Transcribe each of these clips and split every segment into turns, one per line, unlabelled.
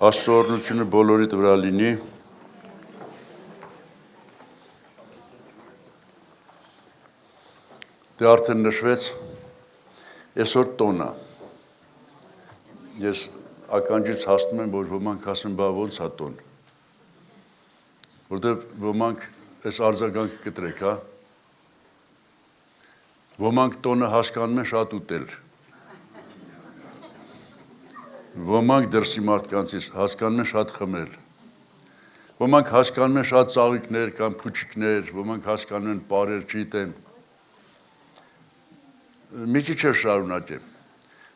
Աստծո օրհնությունը բոլորիդ վրա լինի։ Դե արդեն նշվեց այսօր տոնը։ Ես ականջից հասնում եմ, որ ոմանք ասում են, բա ոնց է տոն։ Որտեվ ոմանք այս արձագանքը կտրեք, հա։ Ոմանք տոնը հասկանում են շատ ուտել։ Ոմանք դրսի մարդկանցից հասկանում են շատ խմել։ Ոմանք հասկանում են շատ ծաղիկներ կամ փուչիկներ, ոմանք հասկանում են պարեր, չգիտեմ։ Մի քիչ շարունակեմ։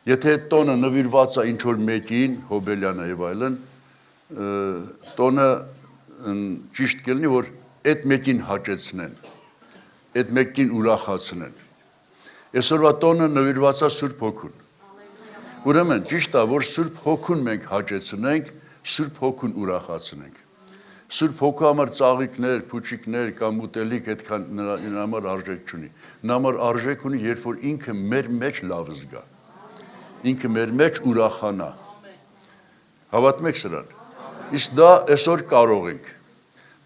Եթե այդ տոնը նվիրված է ինչ-որ մեկին, Հոբելյանը եւ այլն, տոնը ճիշտ կլինի, որ այդ մեկին հաճեցնեն, այդ մեկին ուրախացնեն։ Այսօրվա տոնը նվիրված է Սուրբ Հոգուն։ Ուրեմն ճիշտ է, որ Սուրբ Հոգուն մենք հաճեցնենք, Սուրբ Հոգուն ուրախացնենք։ Սուրբ Հոգու համար ծաղիկներ, փուչիկներ կամ ուտելիք այդքան նրա համար արժեք չունի։ Նա համար արժեք ունի, երբ որ ինքը մեր մեջ լավ զգա։ Ինքը մեր մեջ ուրախանա։ Հավատում եք սրան։ Իսկ դա այսօր կարող ենք։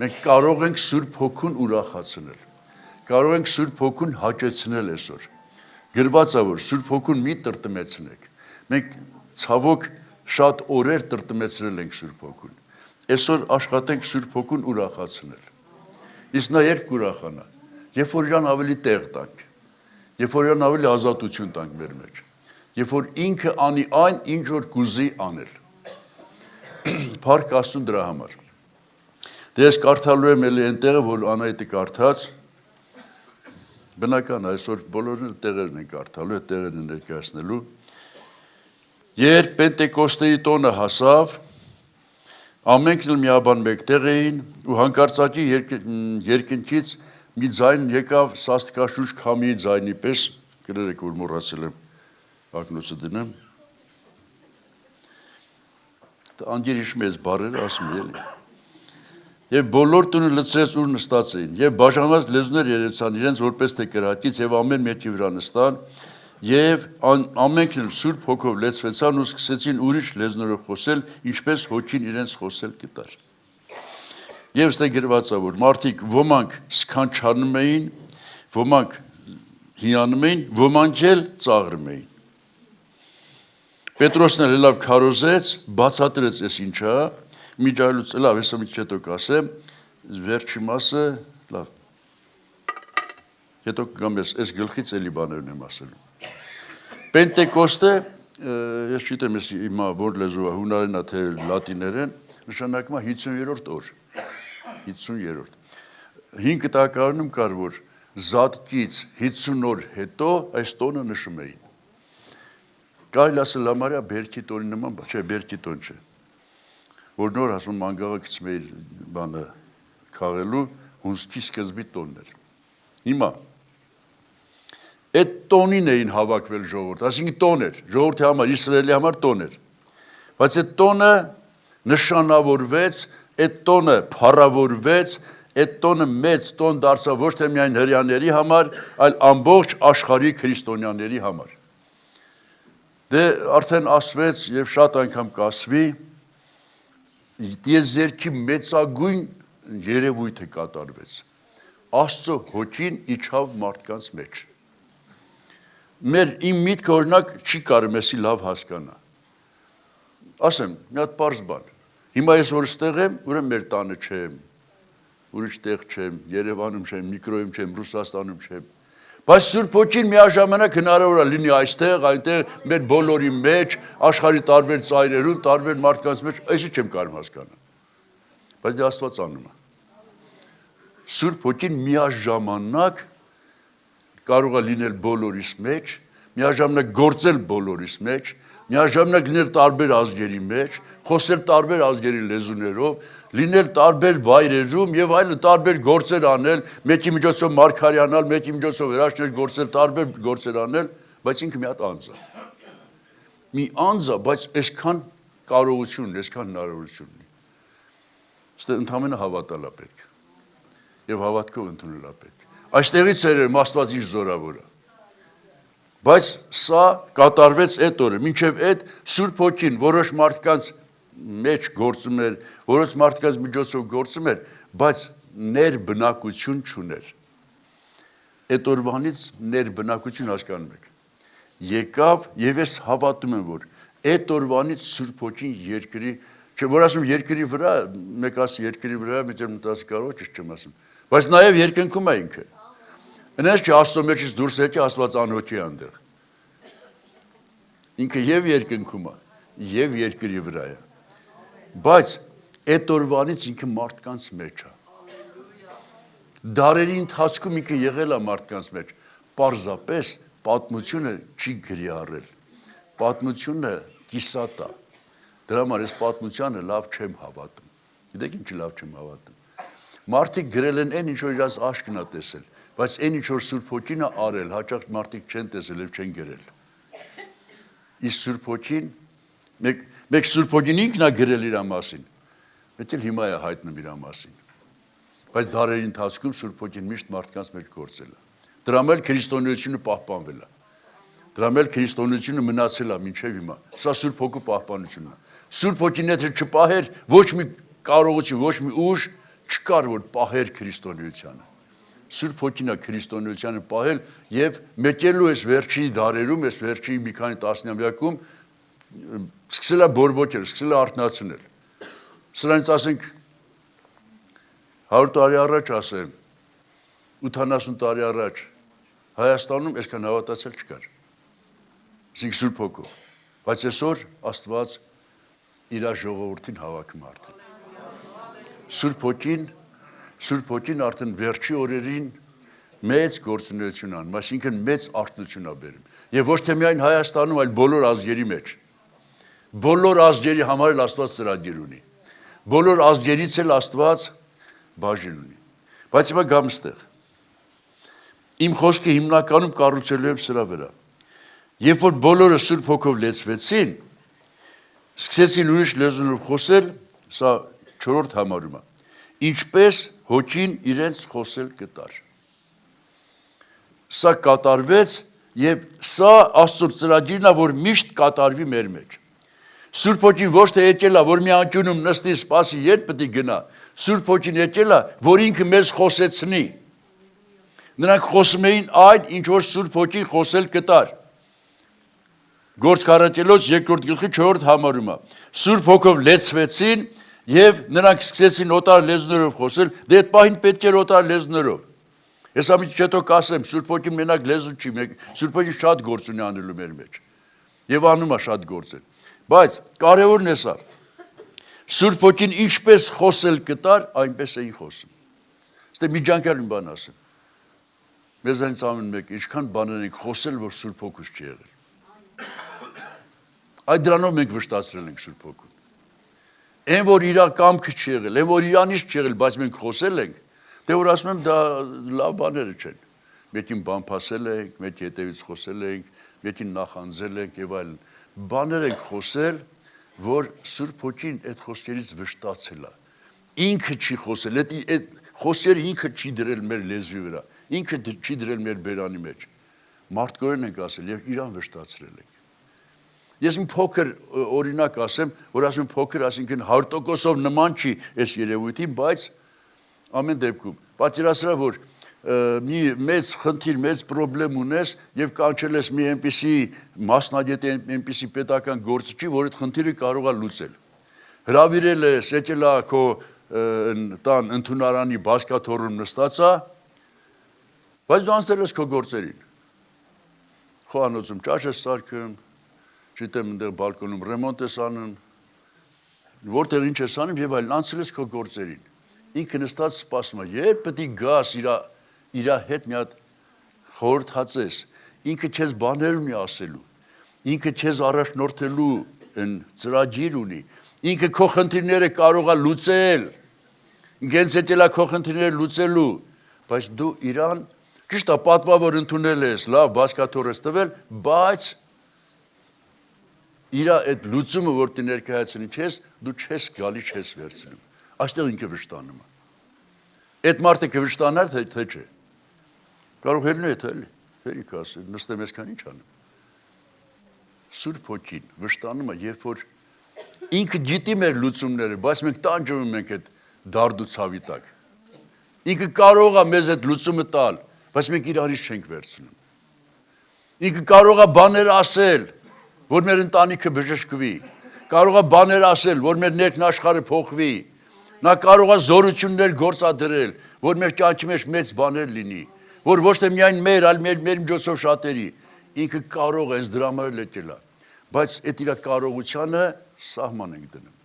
Մենք կարող ենք Սուրբ Հոգուն ուրախացնել։ Կարող ենք Սուրբ Հոգուն հաճեցնել այսօր։ Գրված է, որ Սուրբ Հոգուն մի տրտմեցնեք։ Մենք ցավոք շատ օրեր տրտմեցրել ենք Սուրբ Հոգուն։ Այսօր աշխատենք Սուրբ Հոգուն ուրախացնել։ Իսկ նա երբ կուրախանա, երբ որ իրան ավելի տեղ տանք, երբ որ իրան ավելի ազատություն տանք մեր մեջ, երբ որ ինքը անի այն, ինչ որ կուզի անել։ Փառք Աստծուն դրա համար։ Դե ես կարդալու եմ էլի այնտեղը, որ Անահիտը կարդաց, բնական է, այսօր բոլորն տեղերն են կարդալու, այդ տեղերն են ներկայացնելու։ Երբ Պենտեկոստեի տոնը հասավ, ամենքն էլ միաբան մեկտեղ էին ու հանկարծակի երկնքից մի ձայն եկավ սաստկաշուչ քամիի ձայնի պես, գրերեք որ մոռացել եմ ակնոցը դնեմ։ Անգեր հիշում ես բառերը ասում էլի։ Եվ բոլոր տունը լցրեց ուր նստած էին, եւ բաժանված լեզուներ երևցան իրենց որպես թե կրակից եւ ամեն մեկի վրա նստան, եւ ամենքն էլ Սուրբ Հոգով լեցվեցան ու սկսեցին ուրիշ լեզուներով խոսել, ինչպես Հոգին իրենց խոսել կտար։ Եվ ստե գրված է, որ մարդիկ ոմանք սքանչանում էին, ոմանք հիանում էին, ոմանք էլ ծաղրում էին։ Պետրոսն էլ լավ քարոզեց, բացատրեց այս ինչա, միջայլուց լավ, ես մի քիչ հետո կասեմ, վերջի մասը, լավ։ Հետո կգամ ես գլխից էլի բաներն եմ ասելու։ Պենտեկոստը, ես չգիտեմ ես հիմա որ լեզու է, հունարեն է թե լատիներեն, նշանակում է 50-րդ օր։ 50-րդ։ 5 տակարանում կար, որ Զատկից 50 օր հետո այս տոնը նշում էին։ Կարելի ասել համարյա բերքի տոնի նման, չէ, բերքի տոն չէ։ Որ նոր ասում մանգաղակից մեր բանը քաղելու հունսկի սկզբի տոններ։ Հիմա այդ տոնին էին հավաքվել ժողովուրդ, այսինքն տոն էր, ժողովրդի համար, Իսրայելի համար տոն էր։ Բայց այդ տոնը նշանավորվեց, այդ տոնը փառավորվեց, այդ տոնը մեծ տոն դարձավ ոչ թե միայն հրեաների համար, այլ ամբողջ աշխարհի քրիստոնյաների համար։ Դե արդեն ասվեց եւ շատ անգամ կասվի, տիեզերքի մեծագույն երևույթը կատարվեց։ Աստծո Հոգին իջավ մարդկանց մեջ։ Իմ միտքը օրինակ չի կարող էսի լավ հասկանա։ Ասեմ, մի հատ պարզ բան։ Հիմա ես որ ստեղ եմ, ուրեմն մեր տանը չեմ, ուրիշ տեղ չեմ, Երևանում չեմ, Միկրոյում չեմ, Ռուսաստանում չեմ։ Բայց Սուրբ Հոգին միաժամանակ հնարավոր է լինի այստեղ, այնտեղ, մեր բոլորի մեջ, աշխարհի տարբեր ծայրերում, տարբեր մարդկանց մեջ, այսի չեմ կարող հասկանալ։ Բայց դե Աստված անում է։ Սուրբ Հոգին միաժամանակ կարող է լինել բոլորիս մեջ, միաժամանակ գործել բոլորիս մեջ, միաժամանակ լինել տարբեր ազգերի մեջ, խոսել տարբեր ազգերի լեզուներով, լինել տարբեր վայրերում եւ այլն տարբեր գործեր անել, մեկի միջոցով մարգարյանալ, մեկի միջոցով հրաշքներ գործել, տարբեր գործեր անել, բայց ինքը մի հատ անձ է։ Մի անձ է, բայց այսքան կարողություն ունի, այսքան հնարավորություն ունի։ Ստե ընդհանրապես հավատալ է պետք։ Եվ հավատքով ընդունել է պետք։ Այստեղից էր Աստված ինչ զորավոր է։ Բայց սա կատարվեց այդ օրը, մինչև այդ Սուրբ Հոգին որոշ մարդկանց մեջ գործում էր, որոնց մարդկանց միջոցով գործում էր, բայց ներբնակություն չուներ։ Այդ օրվանից ներբնակություն հասկանում եք։ Եկավ եւ ես հավատում եմ, որ այդ օրվանից Սուրբ Հոգին երկրի, չէ, որ ասում երկրի վրա, մեկ ասի երկրի վրա, միտեղ մտածի կարող ճիշտ չեմ ասում, բայց նաեւ երկնքում է ինքը։ Այնպես չէ, Աստծո մեջից դուրս եկի, Աստված անհոգի է այնտեղ։ Ինքը եւ երկնքում է, եւ երկրի վրա է։ Բայց այդ օրվանից ինքը մարդկանց մեջ է։ Դարերի ընթացքում ինքը եղել է մարդկանց մեջ, պարզապես պատմությունը չի գրի առել։ Պատմությունը կիսատ է։ Դրա համար ես պատմությանը լավ չեմ հավատում։ Գիտեք ինչի լավ չեմ հավատում։ Մարդիկ գրել են այն ինչ որ իրաց աշկն է տեսել, բայց այն ինչ որ Սուրբ Հոգին է արել, հաճախ մարդիկ չեն տեսել եւ չեն գրել։ Իսկ Սուրբ Հոգին մեկ Սուրբ Հոգին ինքն է գրել իր մասին, մեկ էլ հիմա է հայտնում իր մասին։ Բայց դարերի ընթացքում Սուրբ Հոգին միշտ մարդկանց մեջ գործել է։ Դրա մեջ քրիստոնեությունը պահպանվել է։ Դրա մեջ քրիստոնեությունը մնացել է մինչև հիմա։ Սա Սուրբ Հոգու պահպանությունն է։ Սուրբ Հոգին եթե չպահեր, ոչ մի կարողություն, ոչ մի ուժ չկար, որ պահեր քրիստոնեությանը։ Սուրբ Հոգին է քրիստոնեությանը պահել եւ մեկելու էս վերջի դարերում, էս վերջի մի քանի տասնամյակում սկսել է բորբոքել, սկսել է արթնացնել։ Սրանից ասենք 100 տարի առաջ ասեմ, 80 տարի առաջ Հայաստանում այսքան հավատացել չկար։ Իսկ Սուրբ Հոգով։ Բայց այսօր Աստված իր ժողովրդին հավաքում արդեն։ Սուրբ Հոգին արդեն վերջի օրերին մեծ գործունեություն անում, այսինքն մեծ արթնություն է բերում։ Եվ ոչ թե միայն Հայաստանում, այլ բոլոր ազգերի մեջ։ Բոլոր ազգերի համար էլ Աստված ծրագիր ունի։ Բոլոր ազգերից էլ Աստված բաժին ունի։ Բայց հիմա գամ ստեղ։ Իմ խոսքը հիմնականում կառուցելու եմ սրա վրա։ Երբ որ բոլորը Սուրբ Հոգով լեցվեցին, սկսեցին ուրիշ լեզուներով խոսել, սա 4-րդ համարում է։ Ինչպես Հոգին իրենց խոսել կտար։ Սա կատարվեց եւ սա Աստծո ծրագիրն է, որ միշտ կատարվի մեր մեջ։ Սուրբ Հոգին ոչ թե եկել է, որ մի անկյունում նստի, սպասի, երբ պետք է գնա։ Սուրբ Հոգին եկել է, որ ինքը մեզ խոսեցնի։ Նրանք խոսում էին այն, ինչ որ Սուրբ Հոգին խոսել կտար։ Գործք առաքելոց 2-րդ գլխի 4-րդ համարում է։ Սուրբ Հոգով լեցվեցին եւ նրանք սկսեցին օտար լեզուներով խոսել, դե այդ պահին պետք էր օտար լեզուներով։ Ես ամիջ չետո կասեմ, Սուրբ Հոգին մենակ լեզու չի, Սուրբ Հոգին շատ գործ ունի անելու մեր մեջ։ Եվ անում է շատ գործեր։ Բայց կարևորն է սա։ Սուրբ Հոգին ինչպես խոսել կտար, այնպես էին խոսում։ Ստե մի ջանկալ մի բան ասեմ։ Մեզանից ամեն մեկ ինչքան բաներ ենք խոսել, որ Սուրբ Հոգուց չի եղել։ Այդ դրանով մենք վշտացրել ենք Սուրբ Հոգուն։ Այն որ իր կամքը չի եղել, այն որ իրանից չի եղել, բայց մենք խոսել ենք, դե որ ասում եմ դա լավ բաները չեն։ Մեկին բամփասել ենք, մեկ հետևից խոսել ենք, մեկին նախանձել ենք եւ այլն։ Բաներ ենք խոսել, որ Սուրբ Հոգին այդ խոսքերից վշտացել է։ Ինքը չի խոսել, այդ խոսքերը ինքը չի դրել մեր լեզվի վրա, ինքը չի դրել մեր բերանի մեջ։ Մարդկորեն ենք ասել եւ իրան վշտացրել ենք։ Ես մի փոքր օրինակ ասեմ, որ ասում փոքր, այսինքն 100%-ով նման չի այս երևույթին, բայց ամեն դեպքում պատճառասրա որ մի մեծ խնդիր, մեծ խնդրեմ ունես եւ կանչել ես մի այնպիսի մասնագետ, այնպիսի պետական գործիչի, որ այդ խնդիրը կարող է լուծել։ Հրավիրել ես, եկել է քո տան ընդունարանի բազկաթոռում նստածա, բայց դու անցել ես քո գործերին։ Խոհանոցում ճաշ ես սարքում, չգիտեմ, այնտեղ բալկոնում ռեմոնտ ես անում, որտեղ ինչ ես անում եւ այլն, անցել ես քո գործերին։ Ինքը նստած սպասում է, երբ պետք է գաս իր հետ մի հատ խորհրդացես, ինքը քեզ բաներ ունի ասելու, ինքը քեզ առաջնորդելու ծրագիր ունի, ինքը քո խնդիրները կարող է լուծել, ինքնից եկել է քո խնդիրները լուծելու, բայց դու իրան ճիշտ է պատվավոր ընդունել ես, լավ բազկաթոռ ես տվել, բայց իր այդ լուծումը, որ դու ներկայացնի չես, դու չես գալի, չես վերցնում։ Այստեղ ինքը վշտանում է։ Այդ մարդը կվշտանար, թե չէ։ Կարող հելնի է, թե հերիք ասել, նստեմ այսքան ինչ անում։ Սուրբ Հոգին վշտանում է, երբ որ ինքը գիտի մեր լուծումները, բայց մենք տանջվում ենք այդ դարդու ցավի տակ։ Ինքը կարող է մեզ այդ լուծումը տալ, բայց մենք իրանից չենք վերցնում։ Ինքը կարող է բաներ ասել, որ մեր ընտանիքը բժշկվի, կարող է բաներ ասել, որ մեր ներքն աշխարհը փոխվի։ Նա կարող է զորություններ գործադրել, որ մեր կյանքի մեջ մեծ բաներ լինի, որ ոչ թե միայն մեր, այլ մեր միջոցով շատերի։ Ինքը կարող է ինձ դրա համար լեկել է, բայց այդ իր կարողությանը սահման ենք դնում։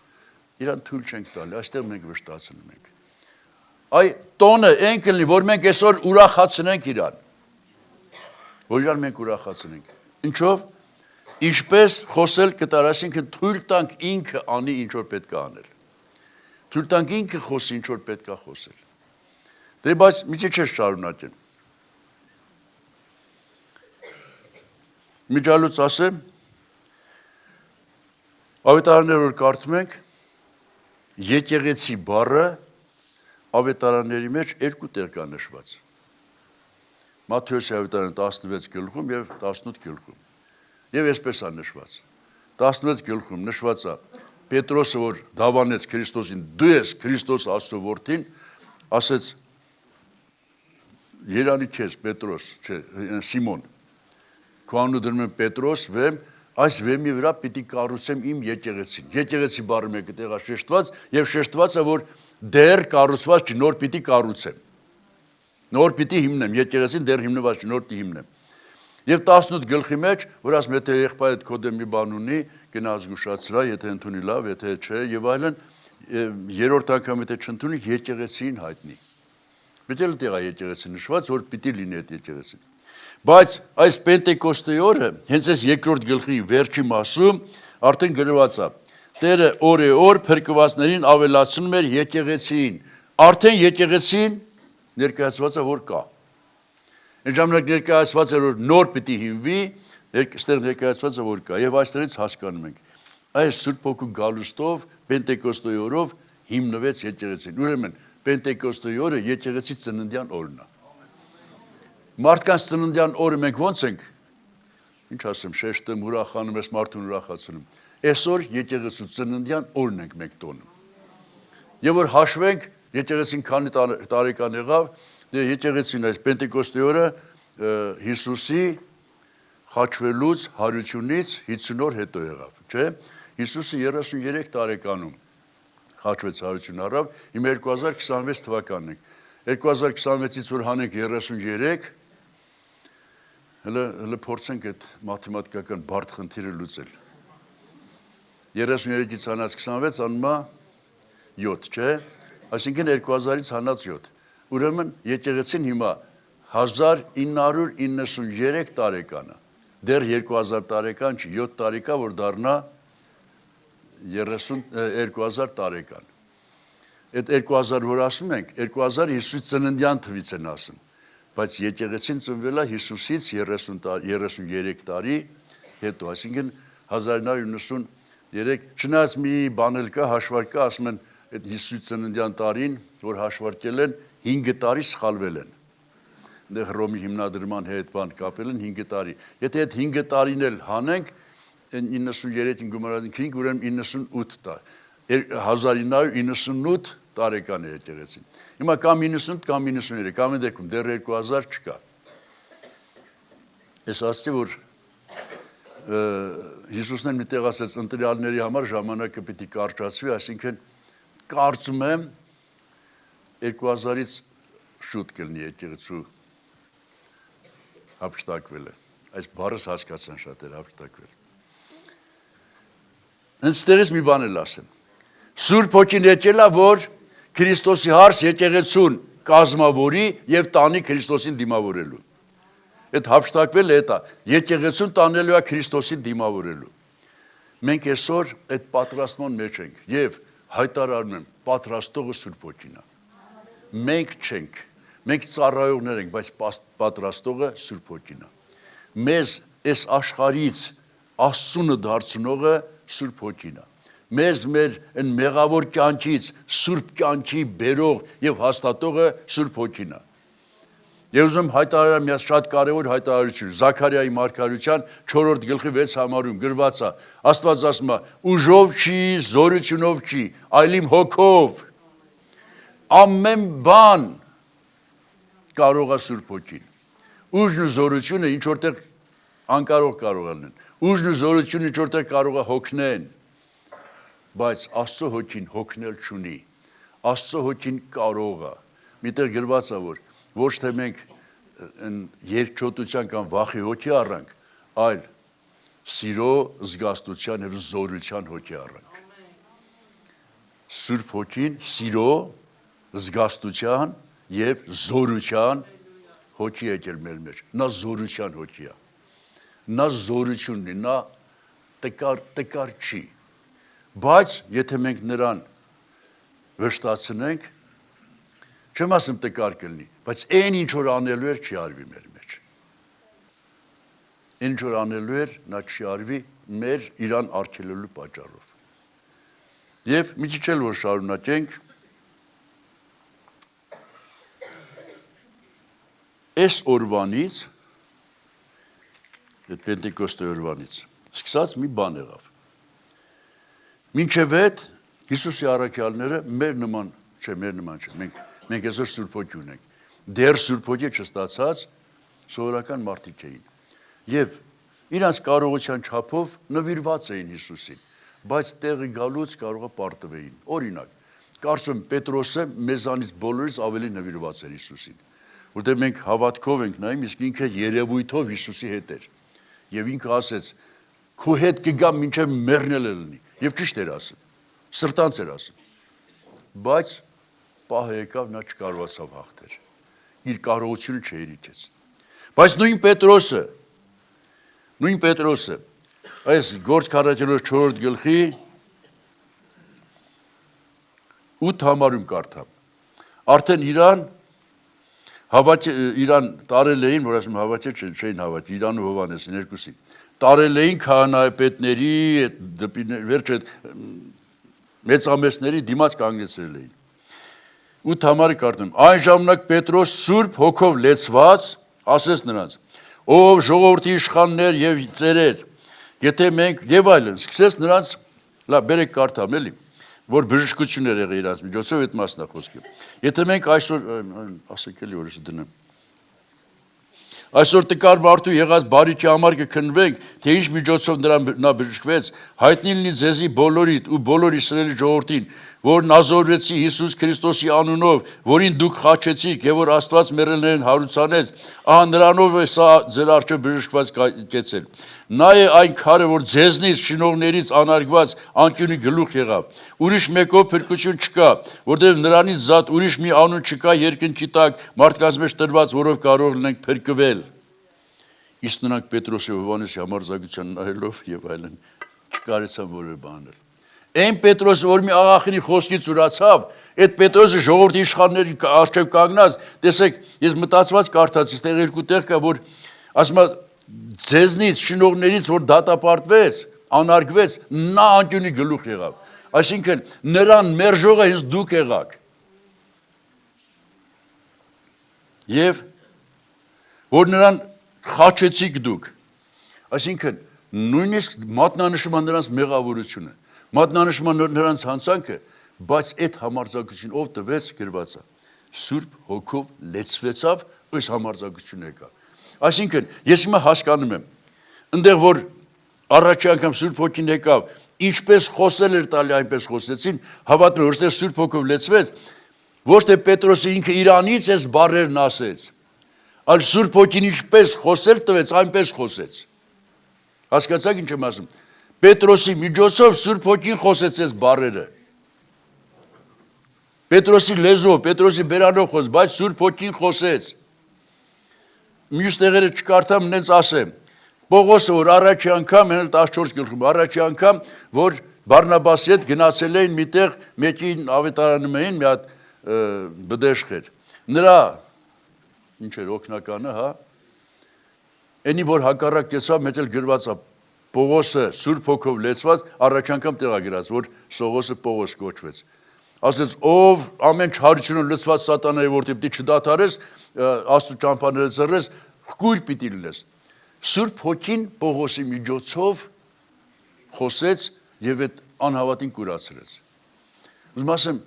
Իրան թույլ չենք տալի, այստեղ մենք վշտացնում ենք։ Այ տոնը այն կլինի, որ մենք այսօր ուրախացնենք իրան, որ իրան մենք ուրախացնենք։ Ինչով, ինչպես խոսել կտար, այսինքն թույլ տանք ինքը անի, ինչ որ պետք է անել։ Թույլ տանք ինքը խոսի, ինչ որ պետք է խոսել։ Դե բայց մի քիչ շարունակեմ։ Միջալուց ասեմ, ավետարանները որ կարդում ենք, եկեղեցի բառը ավետարանների մեջ երկու տեղ կա նշված։ Մատթեոսի ավետարանը 16 գլխում եւ 18 գլխում։ Եվ այսպես է նշված։ 16 գլխում նշված է Պետրոսը, որ դավանեց Քրիստոսին, դու ես Քրիստոս Աստծո որդին, ասեց Երանի քեզ Պետրոս, չէ, Սիմոն։ Քո անունը դնում եմ Պետրոս, վեմ, այս վեմի վրա պիտի կառուցեմ իմ եկեղեցին։ Եկեղեցի բառը մեկը տեղա շեշտված եւ շեշտված է, որ դեռ կառուցված չի, նոր պիտի կառուցեմ։ Նոր պիտի հիմնեմ, եկեղեցին դեռ հիմնված չի, նոր պիտի հիմնեմ։ Եվ 18 գլխի մեջ, որ ասում եթե եղբայրդ քո դեմ մի բան ունի, գնա զգուշացրա, եթե ընդունի լավ, եթե չէ, եւ այլն, երրորդ անգամ եթե չընդունի, եկեղեցին հայտնի։ Պետք է տեղա եկեղեցի նշված, որ պիտի լինի այդ եկեղեցին։ Բայց այս Պենտեկոստեի օրը, հենց այս երկրորդ գլխի վերջի մասում արդեն գրված է. Տերը օր փրկվածներին ավելացնում էր եկեղեցին։ Արդեն եկեղեցին ներկայացված է որ կա։ Այն ժամանակ ներկայացված է որ նոր պիտի հիմնվի, այստեղ ներկայացված է որ կա։ Եվ այստեղից հասկանում ենք, այս Սուրբ Հոգու գալուստով Պենտեկոստեի օրով հիմնվեց եկեղեցին։ Ուրեմն Պենտեկոստեի օրը եկեղեցի ծննդյան օրն է։ Մարդկանց ծննդյան օրը մենք ոնց ենք, ինչ ասեմ, շեշտում, ուրախանում, ես մարդուն ուրախացնում։ Այսօր եկեղեցու ծննդյան օրն ենք մենք տոնում։ Եվ որ հաշվենք, եկեղեցին քանի տարեկան եղավ, եկեղեցին այս Պենտեկոստեի օրը Հիսուսի խաչվելուց, հարությունից 50 օր հետո եղավ, չէ՞։ Հիսուսը 33 տարեկանում խաչվեց հարություն առավ, հիմա 2026 թվականն ենք։ 2026-ից որ հանենք 33, հələ փորձենք այդ մաթեմատիկական բարդ խնդիրը լուծել։ 33-ից հանած 26 անում է 7, չէ՞։ Այսինքն 2000-ից հանած 7։ Ուրեմն եկեղեցին հիմա 1993 տարեկան է։ Դեռ 2000 տարեկան չի, 7 տարի կա, որ դառնա 2000 տարեկան։ Այդ 2000 որ ասում ենք, 2000 Հիսուսի ծննդյան թվից են ասում, բայց եկեղեցին ծնվել է Հիսուսից 33 տարի հետո, այսինքն 1993, չնայած մի բան էլ կա, հաշվարկ կա, ասում են այդ Հիսուսի ծննդյան տարին, որ հաշվարկել են 5 տարի սխալվել են։ Դեռ Հռոմի հիմնադրման հետ բան կապել են 5 տարի։ Եթե այդ 5 տարին էլ հանենք, 93-ին գումարած 5, ուրեմն 98 տարի։ 1998 տարեկան է եկեղեցին։ Հիմա կամ 98 կամ 93, կամ դեպքում դեռ 2000 չկա։ Ես ասացի, որ Հիսուսն էլ միտեղ ասեց ընտրյալների համար ժամանակը պիտի կարճացվի, այսինքն կարծում եմ 2000-ից շուտ կլինի եկեղեցու հափշտակվելը։ Այս բառս հասկացան շատերը հափշտակվել։ Հենց մի բան էլ ասեմ։ Սուրբ Հոգին եկել է, որ Քրիստոսի հարց եկեղեցուն կազմավորի եւ տանի Քրիստոսին դիմավորելու։ Այդ հափշտակվելը դա եկեղեցուն տանելու է Քրիստոսին դիմավորելու։ Մենք այսօր այդ պատրաստման մեջ ենք եւ հայտարարում եմ, պատրաստողը Սուրբ Հոգին է։ Մենք չենք, մենք ծառայողներ ենք, բայց պատրաստողը Սուրբ Հոգին է։ Մեզ այս աշխարհից Աստծունը դարձնողը Սուրբ Հոգին է։ Մեզ մեր այն մեղավոր կյանքից Սուրբ կյանքի բերող եւ հաստատողը Սուրբ Հոգին է։ Եվ ուզում հայտարարեմ միած շատ կարևոր հայտարարություն Զաքարիայի մարգարեության 4-րդ գլխի 6 համարում գրված է Աստված ասում է ուժով չի զորությունով չի այլ իմ հոգով ամեն բան կարող է Սուրբ Հոգին ուժն ու զորությունը ինչ որտեղ անկարող կարող են ուժն ու զորությունը ինչ որտեղ կարող է հոգնեն բայց Աստծո Հոգին հոգնել չունի Աստծո Հոգին կարող է միտեղ գրված է որ ոչ թե մենք երկչոտության կամ վախի հոգի առանք, այլ սիրո, զգաստության և զորության հոգի առանք։ Սուրբ Հոգին սիրո, զգաստության և զորության հոգի եկել մեր մեջ։ Նա զորության հոգի է։ Նա զորությունն է, նա տկար չի։ Բայց եթե մենք նրան վշտացնենք, չեմ ասում տկար կլինի, բայց այն ինչ որ անելու էր չի արվի մեր մեջ։ Ինչ որ անելու էր, նա չի արվի մեր իրան արգելելու պատճառով։ Եվ մի քիչ էլ որ շարունակենք, այս օրվանից, այդ Պենտեկոստե օրվանից, սկսած մի բան եղավ։ Մինչև այդ Հիսուսի առաքյալները մեր նման չէ, մենք այսօր Սուրբ Հոգի ունենք, դեռ Սուրբ Հոգի չստացած սովորական մարդիկ էին և իրանց կարողության չափով նվիրված էին Հիսուսին, բայց տեղի գալուց կարող է պարտվեին, օրինակ, կարծում Պետրոսը մեզանից բոլորից ավելի նվիրված էր Հիսուսին, որտեղ մենք հավատքով ենք նայում, իսկ ինքը երևույթով Հիսուսի հետ էր և ինքը ասեց, քո հետ կգամ մինչև մեռնել լինի և ճիշտ էր ասում, սրտանց էր ասում, բայց պահը եկավ, նա չկարողացավ հաղթել, իր կարողությունը չհերիքեց, բայց նույն Պետրոսը, այս Գործք առաքյալների 4-րդ գլխի 8 համարում կարդամ, արդեն իրան տարել էին, որ ասում հավատել չէին հավատել, Իրան ու Հովհաննեսին երկուսին, տարել էին քահանայապետների, վերջը մեծամեծների դիմաց կանգնեցրել էին։ 8 համարը կարդում, այն ժամանակ Պետրոս Սուրբ Հոգով լեցված ասեց նրանց, ով ժողովրդի իշխաններ և ծերեր, եթե մենք և այլն, սկսեց նրանց, լավ բերեք կարդամ էլի, որ բժշկություններ եղի իրանց միջոցով այդ մասն է խոսքը։ Եթե մենք այսօր, ասեք էլի որ դնեմ, այսօր տկար մարդու եղած բարիքի համար կքննվենք, թե ինչ միջոցով նա բժշկվեց, հայտնի լինի ձեզի բոլորիդ ու բոլոր Իսրայելի ժողովրդին, որ նազորվեցի Հիսուս Քրիստոսի անունով, որին դուք խաչեցիք և որ Աստված մեռելներին հարուցանեց, ահա նրանով է սա ձեր առջև բժշկված կեցել։ Նա է այն քարը, որ ձեզնից շինողներից անարգված անկյունի գլուխ եղավ։ Ուրիշ մեկով փրկություն չկա, որտեղ նրանից զատ ուրիշ մի անուն չկա երկնքի տակ մարդկանց մեջ տրված, որով կարող լինենք փրկվել։ Իսկ նրանք Պետրոսի ու Հովհաննեսի համարձակության նայելով եւ այլն չկարեցան որևէ բան անել։ Այն Պետրոսը, որ մի աղախինի խոսքից ուրացավ, այդ Պետրոսը ժողովրդի իշխանների առջև կանգնած, տեսեք, ես մտածված կարդացի, այստեղ երկու տեղ կա, որ ասում է ձեզնից շինողներից, որ դատապարտվեց, անարգվեց, նա անկյունի գլուխ եղավ։ Այսինքն նրան մերժողը հենց դուք եղաք։ Եվ որ նրան խաչեցիք դուք։ Այսինքն նույնիսկ մատնանշում է նրանց մեղավորությունը, մատնանշում է նրանց հանցանքը, բայց այդ համարձակություն ով տվեց գրված է։ Սուրբ Հոգով լեցվեցավ, այս համարձակությունը եկավ։ Այսինքն ես հիմա հասկանում եմ, այնտեղ որ առաջի անգամ Սուրբ Հոգին եկավ, ինչպես խոսել էր տալի, այնպես խոսեցին, հավատում եմ, որտեղ Սուրբ Հոգով լեցվեց, ոչ թե Պետրոսը ինքը իրանից այս բառերն ասեց, այլ Սուրբ Հոգին ինչպես խոսել տվեց, այնպես խոսեց։ Հասկացաք ինչ եմ ասում։ Պետրոսի միջոցով Սուրբ Հոգին խոսեց այս բառերը։ Պետրոսի լեզվով, Պետրոսի բերանով խոսեց, բայց Սուրբ Հոգին խոսեց։ Մյուս տեղերը չկարդամ, նենց ասեմ։ Պողոսը, որ առաջի անգամ, 14 գլխում, առաջի անգամ, որ Բարնաբասի հետ գնացել էին միտեղ մեկին ավետարանում էին, մի հատ բդեշխեր։ Նրա, ինչ էր օգնականը, հա, այնի, որ հակառակ տեսավ, մեծ էլ գրված է, Պողոսը Սուրբ Հոգով լեցված, առաջ անգամ տեղագրած, որ Սողոսը Պողոս կոչվեց։ ասեց ով ամեն չարությունը լցված սատանայի որդի պիտի չդադարես, Աստծո ճամփաները ծռես, կույր պիտի լես։ Սուրբ Հոգին Պողոսի միջոցով խոսեց եւ այդ անհավատին կուրացրեց։ Ուզում ասեմ,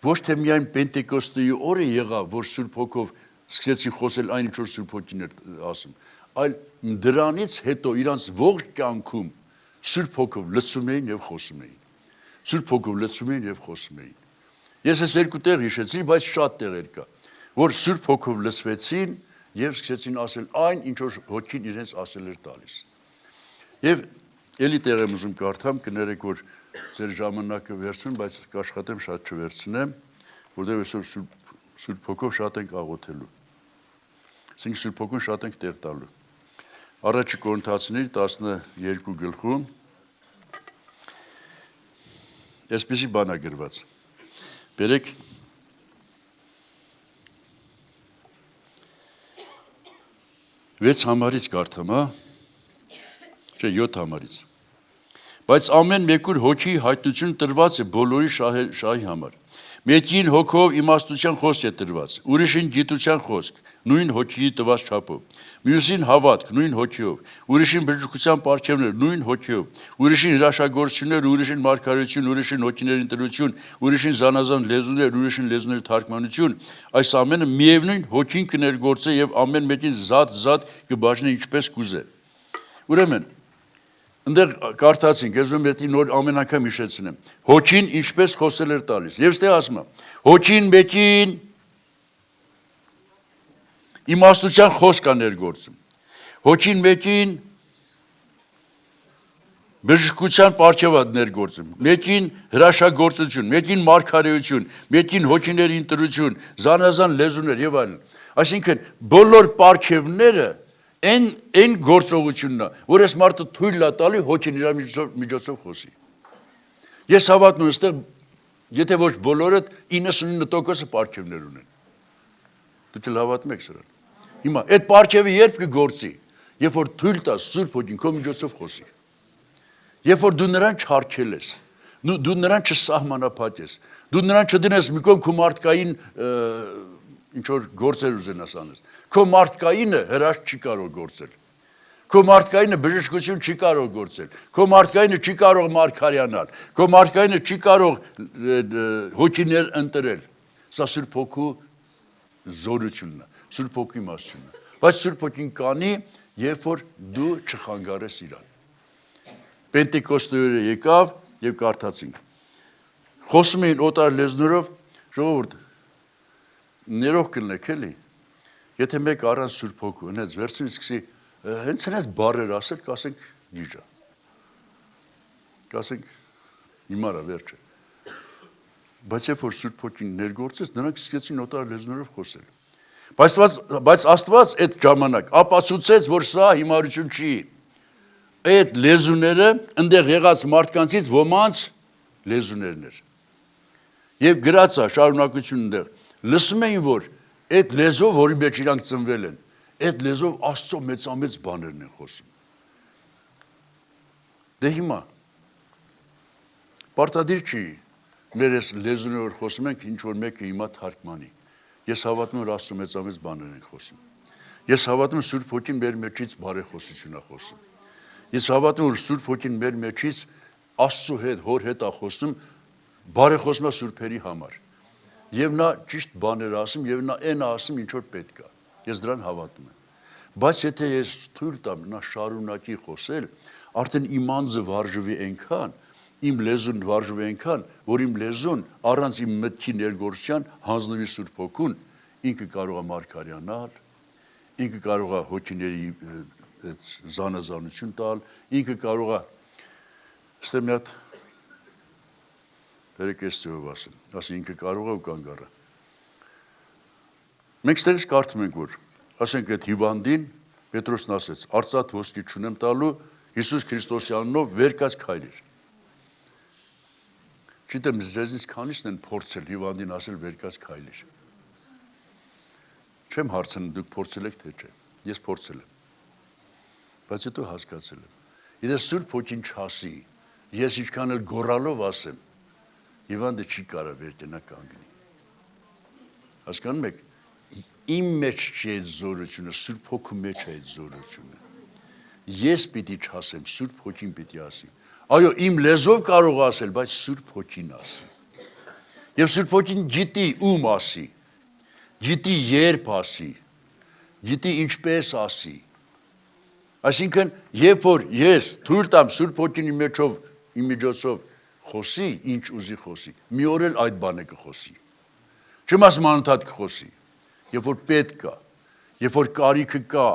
ոչ թե միայն Պենտեկոստի օրը եղավ, որ Սուրբ Հոգով սկսեցին խոսել այն ինչ որ Սուրբ Հոգին էր ասում, այլ դրանից հետո իրանց ողջ կյանքում Սուրբ Հոգով լցում էին եւ խոսում էին։ Սուրբ Հոգով լցում էին եւ խոսում էին։ Ես այս երկու տեղ հիշեցի, բայց շատ տեղեր կա, որ Սուրբ Հոգով լցվեցին եւ սկսեցին ասել այն, ինչ որ Հոգին իրենց ասել էր տալիս։ Եվ էլի տեղ եմ ուզում կարդամ, կներեք, որ ձեր ժամանակը վերցնում, բայց կաշխատեմ շատ չվերցնեմ, որտեղ այսօր Սուրբ Հոգով շատ ենք աղոթելու։ Այսինքն Սուրբ Հոգուն շատ ենք տեղ տալու։ Առաջի Կորինթացիների 12 գլխում այսպեսի բան է գրված։ Բերեք 6 համարից կարդամ, հա։ Չէ, 7 համարից։ Բայց ամեն մեկուր հոգի հայտնություն տրված է բոլորի շահի համար։ Մեկին հոգով իմաստության խոսք է տրված, ուրիշին գիտության խոսք, նույն հոգիի տված չափով, մյուսին հավատք, նույն հոգիով, ուրիշին բժշկության պարգևներ, նույն հոգիով, ուրիշին հրաշագործություններ, ուրիշին մարգարեություն, ուրիշին հոգիների ընտրություն, ուրիշին զանազան լեզուներ, ուրիշին լեզուների թարգմանություն, այս ամենը միևնույն հոգին կներգործե եւ ամեն մեկին զատ կբաժնի ինչպես կուզե։ Ուրեմն Ընդեղ կարդացինք, ես ում էտի նոր ամեն անգամ հիշեցնեմ, հոգին ինչպես խոսել էր տալիս, և ստեղ ասում եմ, հոգին մեկին իմաստության խոսք է ներգործում, հոգին մեկին բժշկության պարգև է ներգործում, մեկին հրաշագործություն, մեկին մարգարեություն, մեկին հոգիների ընտրություն, զանազան լեզուներ և այլն, այսինքն բոլոր պարգևները Այն գործողությունն է, որ այս մարդը թույլ է տալի հոգին իր միջոցով խոսի։ Ես հավատնում եմ, այստեղ, եթե ոչ բոլորը 99%-ը պարգևներ ունեն։ Դուք էլ հավատում եք սրան։ Հիմա այդ պարգևը երբ կգործի, երբ որ թույլ տաս Սուրբ Հոգին քո միջոցով խոսի։ Երբ որ դու նրան չհարգել ես, դու նրան չսահմանափակես, դու նրան չդնես մի կողմ քո մարդկային ինչ որ գործեր ուզենաս անես։ Քո մարդկայինը հրաշ չի կարող գործել։ Քո մարդկայինը բժշկություն չի կարող գործել։ Քո մարդկայինը չի կարող մարգարյանալ։ Քո մարդկայինը չի կարող հոգիներ ընտրել։ Սա Սուրբ Հոգու զորությունն է, Սուրբ Հոգու իմաստությունն է։ Բայց Սուրբ Հոգին կանի, երբ որ դու չխանգարես իրան։ Պենտեկոստի օրը եկավ եւ կարդացինք։ Խոսում էին օտար լեզուներով, ժողովուրդ ներող կլնեք էլի, եթե մեկ առանց Սուրբ Հոգու, հենց վերցին սկսի, հենց հենց բառեր ասել, կասենք գիժա, կասենք հիմարա վերջը, բայց երբ որ Սուրբ Հոգին ներգործեց, նրանք սկսեցին օտար լեզուներով խոսել, բայց Աստված այդ ժամանակ ապացուցեց, որ սա հիմարություն չի, այդ լեզուները ընդեղ եղած մարդկանցից ոմանց լեզուներն էր, և գրած է շարունակություն ընդեղ, լսում էին, որ այդ լեզով, որի մեջ իրանք ծնվել են, այդ լեզով Աստծո մեծամեծ բաներն են խոսում։ Դե հիմա, պարտադիր չի, մեր այս լեզուները որ խոսում ենք, ինչ որ մեկը հիմա թարգմանի։ Ես հավատում եմ, որ Աստծո մեծամեծ բաներ են խոսում։ Ես հավատում եմ, Սուրբ Հոգին մեր մեջից բարեխոսություն է խոսում։ Ես հավատում եմ, որ Սուրբ Հոգին մեր մեջից Աստծո հետ, Հոր հետ է խոսում, բարեխոսում է սուրբերի համար։ Եվ նա ճիշտ բաներ ասում, և նա այն ասում, ինչ որ պետք է։ Ես դրան հավատում եմ։ Բայց եթե ես թույլ տամ նա շարունակի խոսել, արդեն իմ անձը վարժվի այնքան, իմ լեզուն վարժվի այնքան, որ իմ լեզուն առանց իմ մտքի ներգործության հանձնվի Սուրբ Հոգուն, ինքը կարող է մարգարյանալ, ինքը կարող է հոգիների զանազանություն տալ, ինքը կարող է, ստե մի հատ Բերեք ես ձևով ասեմ, ասի ինքը կարող է ու կանգ առա։ Մենք ստեղից կարդում ենք, որ, ասենք այդ հիվանդին, Պետրոսն ասեց, արծաթ ոսկի չունեմ տալու, Հիսուս Քրիստոսի անունով վեր կաց քայլիր։ Չգիտեմ, ձեզնից քանիսն են փորձել հիվանդին ասել վեր կաց քայլիր։ Չեմ հարցնում, դուք փորձել եք թե չէ։ Ես փորձել եմ։ Բայց հետո հասկացել եմ։ Եթե Սուրբ Հոգին չասի, ես ինչքան էլ գոռալով ասեմ, Հիվանդը չի կարող վերկենա կանգնի։ Հասկանում եք, իմ մեջ չի այդ զորությունը, Սուրբ Հոգու մեջ է այդ զորությունը։ Ես պիտի չասեմ, Սուրբ Հոգին պիտի ասի։ Այո, իմ լեզվով կարող ասել, բայց Սուրբ Հոգին ասի։ Եվ Սուրբ Հոգին գիտի ում ասի, գիտի երբ ասի, գիտի ինչպես ասի։ Այսինքն, երբ որ ես թույլ տամ Սուրբ Հոգին իմ միջոցով խոսի, ինչ ուզի խոսի, մի օր էլ այդ բանը կխոսի։ Չեմ ասում անընդհատ կխոսի, երբ որ պետք կա, երբ որ կարիքը կա,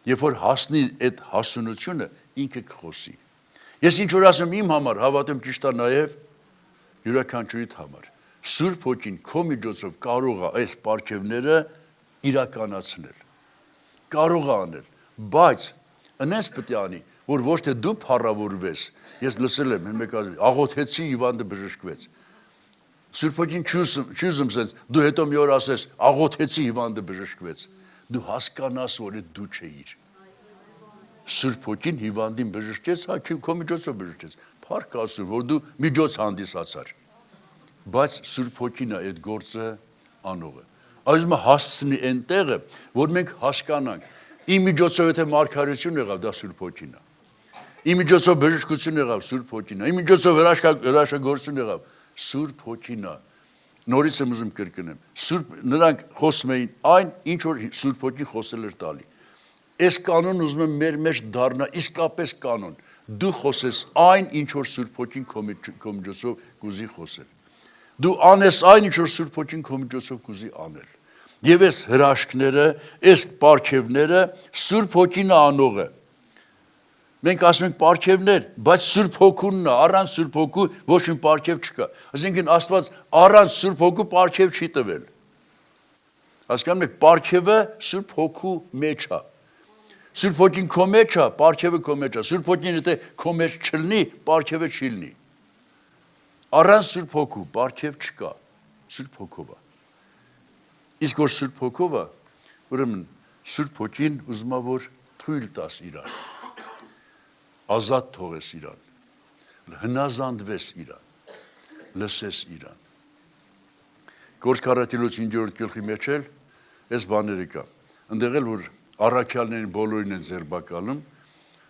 երբ որ հասնի այդ հասունությունը, ինքը կխոսի։ Ես ինչ որ ասեմ իմ համար, հավատեմ ճիշտ է նաև յուրաքանչյուրիդ համար։ Սուրբ Հոգին քո միջոցով կարող է այս պարգևները իրականացնել։ Կարող է անել, բայց այնպես պետք է անի, որ ոչ թե դու փառավորվես։ Ես լսել եմ, մեկ աղոթեցի, Հիվանդը բժշկվեց։ Սուրբ Հոգին չի ուզում ասես, դու հետո մի օր ասես, աղոթեցի, Հիվանդը բժշկվեց։ Դու հասկանաս, որ դու չէիր։ Սուրբ Հոգին Հիվանդին բժշկեց, հա, քո միջոցով բժշկեց։ Փառք Աստծո, որ դու միջոց հանդիսացար։ Բայց Սուրբ Հոգին է այդ գործը անողը։ Այսինքն հասցնի այն տեղը, որ մենք հասկանանք, իմ միջոցով եթե մարգարեություն եղավ, դա Սուրբ Հոգին է։ Իմ միջոցով բժշկություն եղավ, Սուրբ Հոգին է։ Իմ միջոցով հրաշագործություն եղավ, Սուրբ Հոգին է։ Նորից եմ ուզում կրկնեմ։ Նրանք խոսում էին այն, ինչ որ Սուրբ Հոգին խոսել էր տալի։ Այս կանոնն ուզում եմ մեր մեջ դառնա իսկապես կանոն։ Դու խոսես այն, ինչ որ Սուրբ Հոգին քո միջոցով կուզի խոսել։ Դու անես այն, ինչ որ Սուրբ Հոգին քո միջոցով կուզի անել։ Եվ այս հրաշքները, այս պարգևները Սուրբ Հոգին է անողը։ Մենք ասում ենք պարգևներ, բայց Սուրբ Հոգունն է, առանց Սուրբ Հոգու ոչ մի պարգև չկա։ Այսինքն Աստված առանց Սուրբ Հոգու պարգև չի տվել։ Հասկանում եք, պարգևը Սուրբ Հոգու մեջ է։ Սուրբ Հոգին քո մեջ է, պարգևը քո մեջ է։ Սուրբ Հոգին եթե քո մեջ չլինի, պարգևը չի լինի։ Առանց Սուրբ Հոգու պարգև չկա, Սուրբ Հոգով է։ Իսկ որ Սուրբ Հոգով է, ուրեմն Սուրբ Հոգին ուզում է որ թույլ տաս իրան, ազատ թողես իրան, հնազանդվես իրան, լսես իրան։ Գործք Առաքելոց 5-րդ գլխի մեջ էլ այս բաները կա։ Այնտեղ էլ որ առաքյալներին բոլորին են ձերբակալում,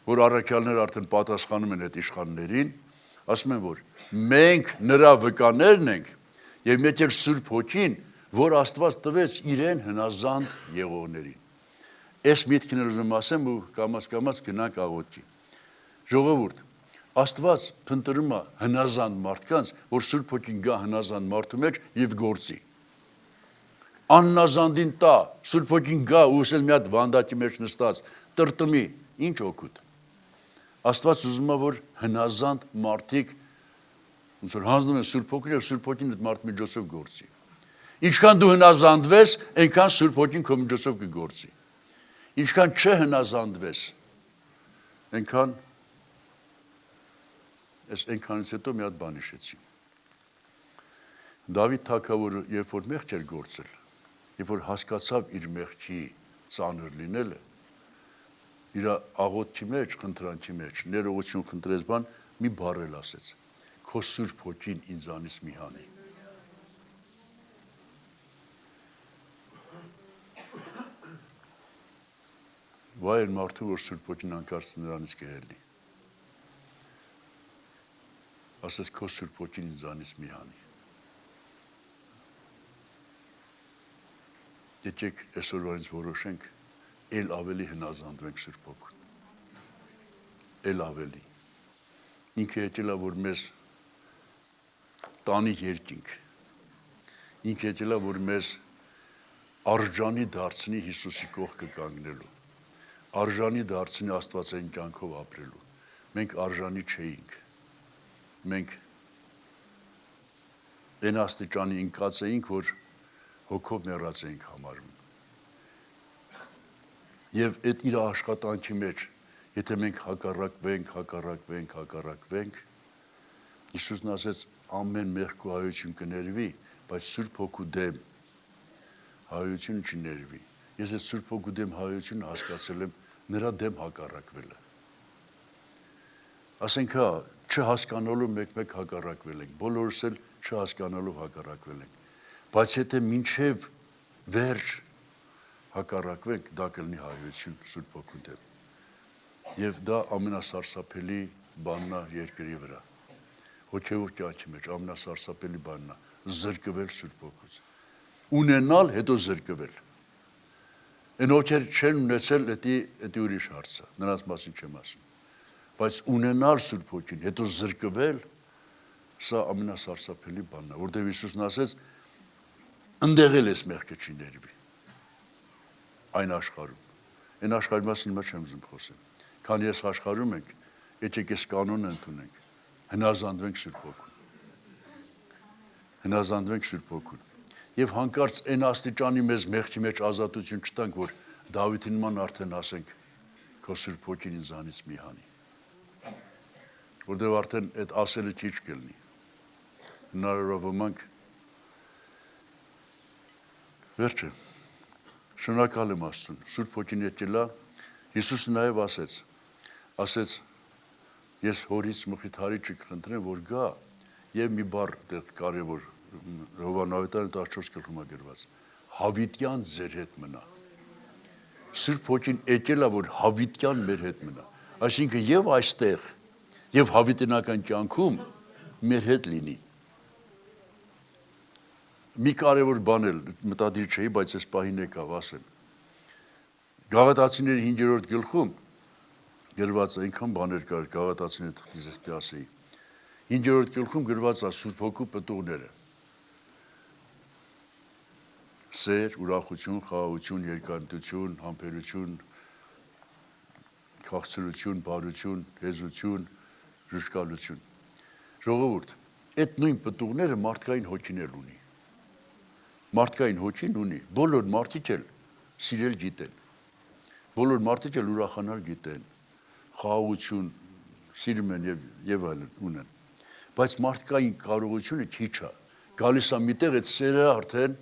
որ առաքյալները արդեն պատասխանում են այդ իշխաններին, ասում են որ մենք նրա վկաներն ենք եւ մեկ էլ Սուրբ Հոգին, որ Աստված տվեց իրեն հնազանդ եղողներին։ Այս միտքն էլ ուզում ասեմ ու կամաց գնանք աղոթքի։ Ժողովուրդ, Աստված փնտրում է հնազանդ մարդկանց, որ Սուրբ Հոգին գա հնազանդ մարդու մեջ եւ գործի։ Աննազանդին տա, Սուրբ Հոգին գա ու ասես մի հատ վանդակի մեջ նստած, տրտմի, ինչ օգուտ։ Աստված ուզում է որ հնազանդ մարդիկ ոնց որ հանձնում են Սուրբ Հոգին եւ Սուրբ Հոգին այդ մարդու միջոցով գործի։ Ինչքան դու հնազանդվես, այնքան Սուրբ Հոգին քո միջոցով կգործի։ Ինչքան չհնազանդվես, այնքան այնքանից հետո մի հատ բան հիշեցի։ Դավիթ թագավորը երբ որ մեղք էր գործել, երբ որ հասկացավ իր մեղքի ծանր լինելը, իր աղոթքի մեջ, խնդրանքի մեջ, ներողություն խնդրեց բան, մի բառ էլ ասեց. Քո Սուրբ Հոգին ինձանից մի հանի։ Վայ էր մարդու, որ Սուրբ Հոգին անկարծ նրանից կհելնի։ Ասես քո Սուրբ Հոգին ինձանից մի հանի։ Եկեք այսօրվանից որոշենք էլ ավելի հնազանդվենք Սուրբ Հոգուն։ Էլ ավելի։ Ինքը եկել է, որ մեզ տանի երկինք։ Ինքը եկել է, որ մեզ արժանի դարձնի Հիսուսի կողքը կանգնելու։ Արժանի դարձնի Աստվածային կյանքով ապրելու։ Մենք արժանի չէինք։ Մենք այն աստիճանի ընկած էինք, որ հոգով մեռած էինք համարում։ Եվ այդ իր աշխատանքի մեջ, եթե մենք հակառակվենք, Հիսուսն ասեց, ամեն մեղք ու հայություն կներվի, բայց Սուրբ Հոգու դեմ հայություն չներվի։ Ես այդ Սուրբ Հոգու դեմ հայությունը հասկացել եմ նրա դեմ հակառակվելը։ Ասենք հա, չհասկանալու մեկ հակառակվել ենք, բոլորս էլ չհասկանալով հակառակվել ենք։ Բայց եթե մինչև վերջ հակառակվենք, դա կլինի հայրություն Սուրբ Հոգու դեմ։ Եվ դա ամենասարսափելի բանն է երկրի վրա։ Հոգևոր կյանքի մեջ ամենասարսափելի բանն է զրկվել Սուրբ Հոգուց։ Ունենալ, հետո զրկվել։ Այն ովքեր չեն ունեցել, դա ուրիշ հարց է, նրանց մասին չեմ ասում։ Բայց ունենալ Սուրբ Հոգին, հետո զրկվել, սա ամենասարսափելի բանն է, որտեղ Հիսուսն ասեց, ընդեղել ես մեղքը չի ներվի։ Այն աշխարհում։ Այն աշխարհի մասին հիմա չեմ ուզում խոսեմ։ Քանի ես աշխարհում ենք, եկեք այս կանոնը ընդունենք, հնազանդվենք Սուրբ Հոգուն։ Հնազանդվենք Սուրբ Հոգուն։ Եվ հանկարծ այն աստիճանի մեզ մեղքի մեջ ազատություն չտանք, որ Դավիթի նման արդեն ասենք, քո Սուրբ Հոգին ինձանից մի հանի։ Որտեղ արդեն այդ ասելը քիչ կլինի։ Հնարավոր ոմանք վերջը շնորհակալ եմ Աստծուն, Սուրբ Հոգին եկել է, Հիսուսը նաև ասեց, ես հորից մխիթարիչ կխնդրեմ, որ գա, եւ մի բառ դեռ կարևոր Հովանավետարան 14 գլխում գրված, հավիտյան ձեր հետ մնա։ Սուրբ Հոգին եկել է, որ հավիտյան մեր հետ մնա։ Այսինքն եւ այստեղ, եւ հավիտենական կյանքում մեր հետ լինի։ Մի կարևոր բան էլ մտադիր չէի, բայց այս պահին եկավ ասեմ։ Գաղատացիների 5-րդ գլխում գրված է, այնքան բաներ կար Գաղատացիների թղթից ես ասեի։ 5-րդ գլխում գրված է Սուրբ Հոգու պտուղները։ Սեր, ուրախություն, խաղաղություն, երկարություն, համբերություն, քաղցրություն, բարություն, հեզություն, ժուժկալություն։ Ժողովուրդ, այդ նույն պտուղները մարդկային հոգին էլ ունի։ Մարդկային հոգին ունի, բոլոր մարդիկ էլ սիրել գիտեն, բոլոր մարդիկ էլ ուրախանալ գիտեն, խաղաղություն սիրում են եւ այլն ունեն, բայց մարդկային կարողությունը քիչ է, գալիս է միտեղ այդ սերը արդեն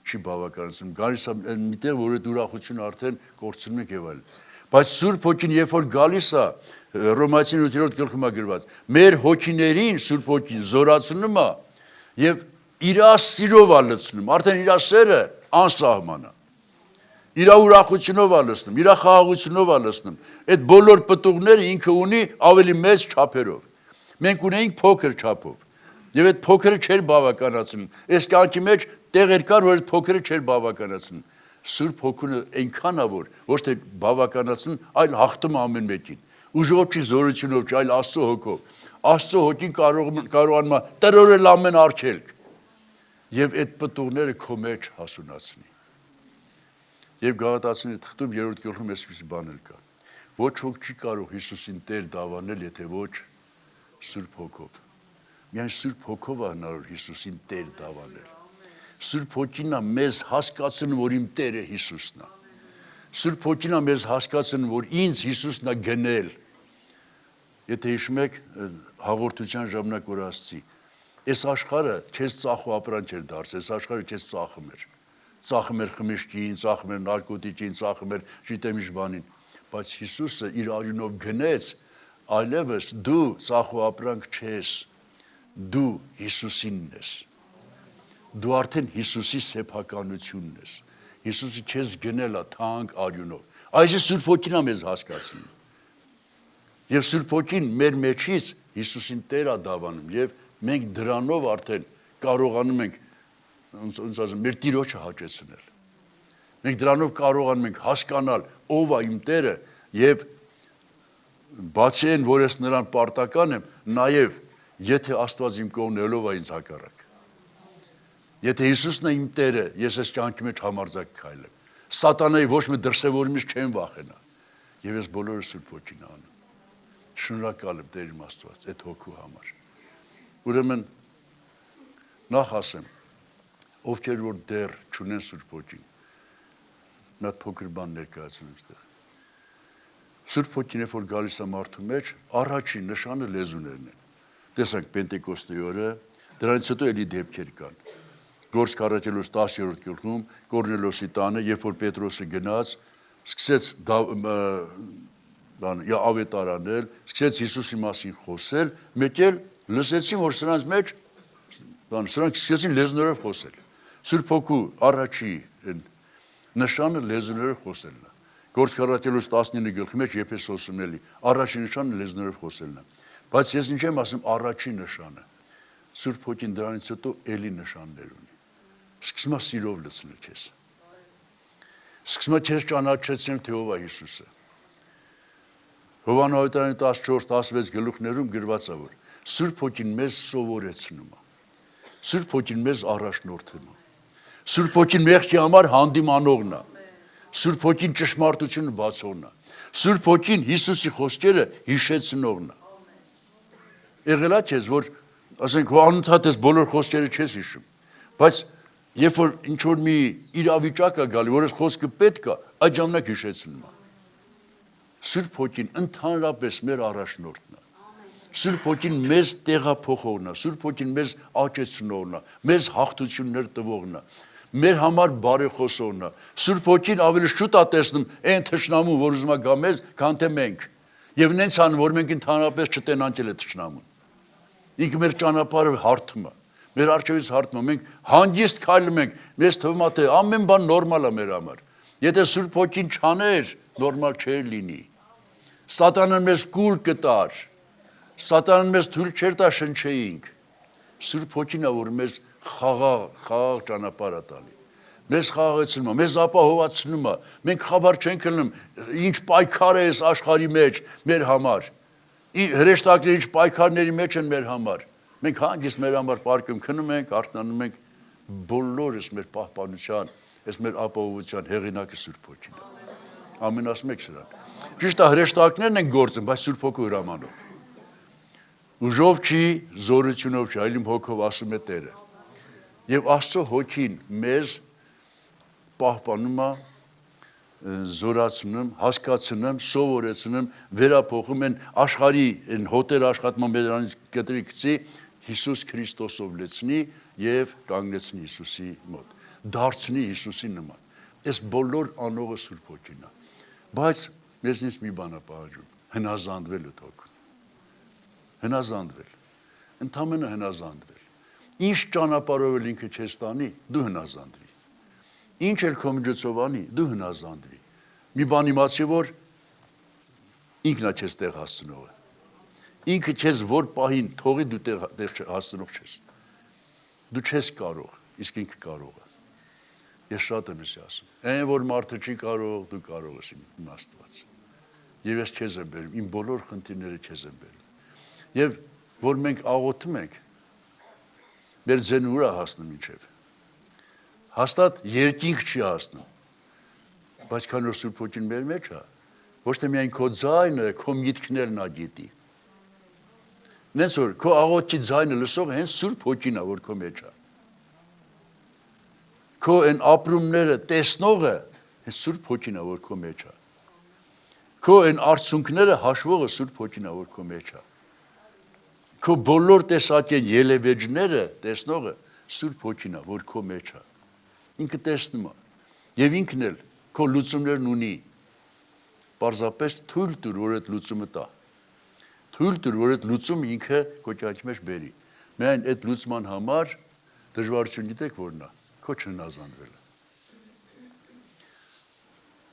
չի բավականացնում, գալիս է միտեղ, որ այդ ուրախությունը արդեն կորցնում եք եւ այլն, բայց Սուրբ Հոգին երբ որ գալիս է, Հռոմեացին 8-րդ գլխում է գրված, մեր հոգիներին Սուրբ Հոգին զորացնում է եւ իր սիրով է լցնում, արդեն իր սերը անսահման է։ Իր ուրախությունով է լցնում, իր խաղաղությունով է լցնում։ Այդ բոլոր պտուղները ինքը ունի ավելի մեծ չափերով։ Մենք ունեինք փոքր չափով։ Եվ այդ փոքրը չէր բավականացնում։ Այս կյանքի մեջ տեղեր կար, որ այդ փոքրը չէր բավականացնում։ Սուրբ Հոգուն այնքան է, որ ոչ թե բավականացնում, այլ հաղթում ամեն մեկին։ Ուժով չի, զորությունով չի, այլ Աստծո հոգով։ Աստծո հոգին կարողանում է տրորել ամեն արգելք։ Եվ այդ պտուղները քո մեջ հասունացնի։ Եվ Գաղատացիների թղթում 3-րդ գլխում այսպես բան էլ կա։ Ոչ ոք չի կարող Հիսուսին Տեր դավանել, եթե ոչ Սուրբ Հոգով։ Միայն Սուրբ Հոգով է հնարավոր Հիսուսին Տեր դավանել։ Սուրբ Հոգին է մեզ հասկացնում, որ իմ Տերը Հիսուսն է։ Սուրբ Հոգին է մեզ հասկացնում, որ ինձ Հիսուսն է գնել։ Եթե հիշում եք հաղորդության ժամանակ որ ասացի, այս աշխարհը քեզ ծախ ու ապրանք էր դարձել, այս աշխարհը քեզ ծախում էր։ Ծախում էր խմիչքին, ծախում էր նարկոտիկին, ծախում էր գիտեմ ինչ բանին, բայց Հիսուսը իր արյունով գնեց, այլևս դու ծախ ու ապրանք չես, դու Հիսուսինն ես։ Դու արդեն Հիսուսի սեփականությունն ես։ Հիսուսը քեզ գնել է թանկ արյունով։ Այսինքն Սուրբ Հոգին է մեզ հասկացնում։ Եվ Սուրբ Հոգին մեր մեջից Հիսուսին Տեր է դավանում եւ մենք դրանով արդեն կարողանում ենք ոնց ասեմ մեր Տիրոջը հաճեցնել։ Մենք դրանով կարողանում ենք հասկանալ ով է իմ Տերը եւ բացի այն, որ ես նրան պարտական եմ, նաեւ եթե Աստված իմ կողմն ելով է ինձ հակառակ։ Եթե Հիսուսն է իմ Տերը, ես այս կյանքի մեջ համարձակ քայլեմ։ Սատանայի ոչ մի դրսևորումից չեմ վախենա։ Եվ ես բոլորը Սուրբ Հոգին անում։ Շնորհակալ եմ Տեր իմ Աստված այդ հոգու համար։ Ուրեմն նախ ասեմ, ովքեր որ դեռ չունեն Սուրբ Հոգին, մի հատ փոքր բան ներկայացնում այստեղ։ Սուրբ Հոգին երբ որ գալիս է մարդու մեջ, առաջին նշանը լեզուներն են։ Տեսանք Պենտեկոստի օրը, դրանից հետո էլի դեպքեր կան։ Գործք Առաքելոց 10-րդ գլխում Կորնելոսի տանը, երբ որ Պետրոսը գնաց, սկսեց ավետարանել, սկսեց Հիսուսի մասին խոսել, մեկ էլ լսեցին, որ սրանց մեջ Սրանք սկսեցին լեզուներով խոսել։ Սուրբ Հոգու առաջի նշանը լեզուներով խոսելն է։ Գործք առաքելուց 19 գլխի մեջ Եփեսոսում էլի առաջի նշանը լեզուներով խոսելն է։ Բայց ես ինչ եմ ասում առաջի նշանը։ Սուրբ Հոգին դրանից հետո էլի նշաններ ունի։ Սկսում է սիրով լցնել քեզ։ Սկսում է քեզ ճանաչեցնել թե ով է Հիսուսը։ Հովհաննես Ավետարանի 14-16 գլուխներում գրված է, որ Սուրբ Հոգին մեզ սովորեցնում է։ Սուրբ Հոգին մեզ առաջնորդում է։ Սուրբ Հոգին մեղքի համար հանդիմանողն է։ Սուրբ Հոգին ճշմարտությունը բացողն է։ Սուրբ Հոգին Հիսուսի խոսքերը հիշեցնողն է։ Եղել է քեզ, որ ասենք հո անընդհատ ես բոլոր խոսքերը չես հիշում, բայց երբ որ ինչ որ մի իրավիճակ է գալի, որ այս խոսքը պետք է, այդ ժամանակ հիշեցնում է։ Սուրբ Հոգին ընդհանրապես մեր առաջնորդն է։ Սուրբ Հոգին մեզ տեղափոխողն է, Սուրբ Հոգին մեզ աճեցնողն է, մեզ հաղթություններ տվողն է, մեր համար բարեխոսողն է։ Սուրբ Հոգին ավելի շուտ է տեսնում այն թշնամուն, որ ուզում է գա մեզ, քան թե մենք։ Եվ նենց անում, որ մենք ընդհանրապես չտենանք էլ թշնամուն։ Ինքը մեր ճանապարհը հարթում է, մեր առջևից հարթում է, մենք հանգիստ քայլում ենք, մեզ թվում է թե ամեն բան նորմալ է մեր համար։ Եթե Սուրբ Հոգին չաներ, նորմալ չէր լինի։ Սատանան մեզ կուլ կտար, Սատանան մեզ թույլ չէր տա շնչեինք։ Սուրբ Հոգին է, որ մեզ խաղաղ ճանապարհ է տալի։ Մեզ խաղաղեցնում է, մեզ ապահովացնում է։ Մենք խաբար չենք լինում, ինչ պայքար է այս աշխարհի մեջ մեր համար։ Հրեշտակները ինչ պայքարների մեջ են մեր համար։ Մենք հանգիստ մեր համար պարկում քնում ենք, արթնանում ենք, բոլորս մեր պահպանության, այս մեր ապահովության հեղինակը Սուրբ Հոգին է։ Ամեն ասում եք սրան։ Ճիշտ է, հրեշտակներն են գործում, բայց Սուրբ Հոգու հրամանով։ Ուժով չի, զորությունով չի, այլ իմ հոգով ասում է Տերը։ Եվ Աստծո Հոգին մեզ պահպանում է, զորացնում, հասկացնում, սովորեցնում, վերափոխում են աշխարհի են հոտեր աշխատման բերանից կտրի գցի Հիսուս Քրիստոսով լեցնի եւ կանգնեցնի Հիսուսի մոտ։ Դարձնի Հիսուսի նման։ Այս բոլոր անողը Սուրբ Հոգին է։ Բայց մեզնից մի բան է պահանջում՝ հնազանդվել Հոգուն։ Հնազանդվել։ Ընդամենը հնազանդվել։ Ինչ ճանապարհով էլ ինքը քեզ տանի, դու հնազանդվի։ Ինչ էլ քո միջոցով անի, դու հնազանդվի։ Մի բան իմացի, որ ինքն է քեզ տեղ հասցնողը։ Ինքը քեզ որ պահին թողի դու տեղ հասցնող չես։ Դու չես կարող, իսկ ինքը կարող է։ Ես շատ եմ ասում։ Այն որ մարդը չի կարող, դու կարող ես իմ Աստված։ Եվ ես քեզ եմ բերում, իմ բոլոր խնդիրները քեզ եմ բերում։ Եվ որ մենք աղոթում ենք, մեր ձեն ուր է հասնում ինչև։ Հաստատ երկինք չի հասնում, բայց քան որ Սուրբ Հոգին մեր մեջ է, ոչ թե միայն քո ձայնը, քո միտքներն ա գիտի։ Նենց որ քո աղոթքի ձայնը լսող հենց Սուրբ Հոգին է, որ քո մեջ է։ Քո այն ապրումները տեսնողը հենց Սուրբ Հոգին է, որ քո մեջ է։ Քո այն արցունքները հաշվողը Սուրբ Հոգին է, որ քո մեջ է։ Քո բոլոր տեսակեն ելևէջները տեսնողը Սուրբ Հոգին է, որ քո մեջ է։ Ինքը տեսնում է։ Եվ ինքն էլ քո լուծումներն ունի։ Պարզապես թույլ տուր, որ այդ լուծումը տա։ Թույլ տուր, որ այդ լուծումը ինքը քո կյանքի մեջ բերի։ Միայն այդ լուծման համար դժվարություն գիտեք որն է։ Քո չհնազանդվելը։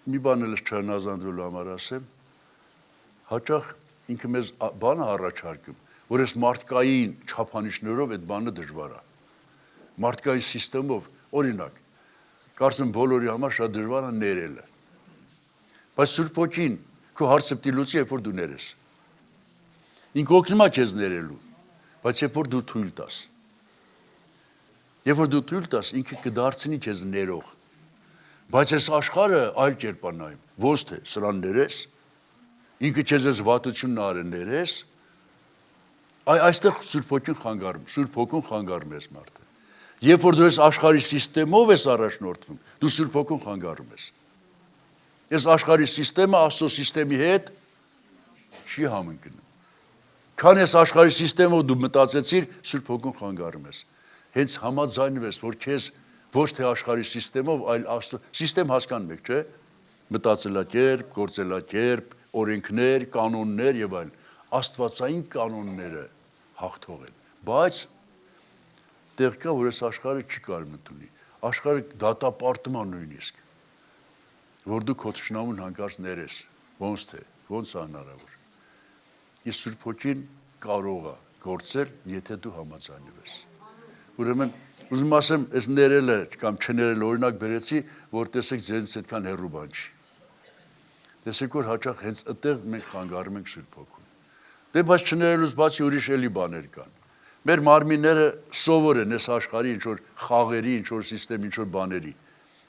Մի բան էլ չհնազանդվելու համար ասեմ, հաճախ ինքը մեզ բան է առաջարկում, որ այս մարդկային չափանիշներով այդ բանը դժվար է։ Մարդկային համակարգով, օրինակ, կարծում բոլորի համար շատ դժվար է ներելը։ Բայց Սուրբ Հոգին քո հարցը պիտի լուծի, երբ որ դու ներես։ Ինքը օգնում է քեզ ներելու, բայց երբ որ դու թույլ տաս։ Երբ որ դու թույլ տաս, ինքը կդարձնի քեզ ներող։ Բայց այս աշխարհը այլ կերպ է նայում։ Ոնց թե սրան ներես, ինքը քեզ այս վատությունն արել ներես, այստեղ Սուրբ Հոգին խանգարում ես մարդը։ Երբ որ դու այս աշխարհի համակարգով ես առաջնորդվում, դու Սուրբ Հոգուն խանգարում ես։ Այս աշխարհի համակարգը Աստծո համակարգի հետ չի համընկնում։ Քան այս աշխարհի համակարգով դու մտածեցիր, Սուրբ Հոգուն խանգարում ես։ Հենց համաձայնվես, որ քեզ ոչ թե աշխարհի համակարգով, այլ Աստծո համակարգ հասկանում եք, չէ՞։ Մտածելակերպ, գործելակերպ, օրենքներ, կանոններ եւ այլն։ Աստվածային կանոնները հաղթող են, բայց տեղ կա, որ այս աշխարհը չի կարող ընդունի։ Աշխարհը դատապարտում է նույնիսկ, որ դու քո ճշնամուն հանկարծ ներես, ոնց թե, ոնց է հնարավոր։ Իսկ Սուրբ Հոգին կարող է գործել, եթե դու համաձայնվես։ Ուրեմն ուզում ասեմ, այս ներելը կամ չներելը օրինակ բերեցի, որ տեսեք ձեզից այդքան հեռու բան չի։ Տեսեք, որ հաճախ հենց այդտեղ մենք խանգարում ենք Սուրբ Հոգուն։ Դե բայց չներելուց բացի ուրիշ էլի բաներ կան։ Մեր մարմինները սովոր են այս աշխարհի ինչ-որ խաղերի, ինչ-որ սիստեմ, ինչ-որ բաների։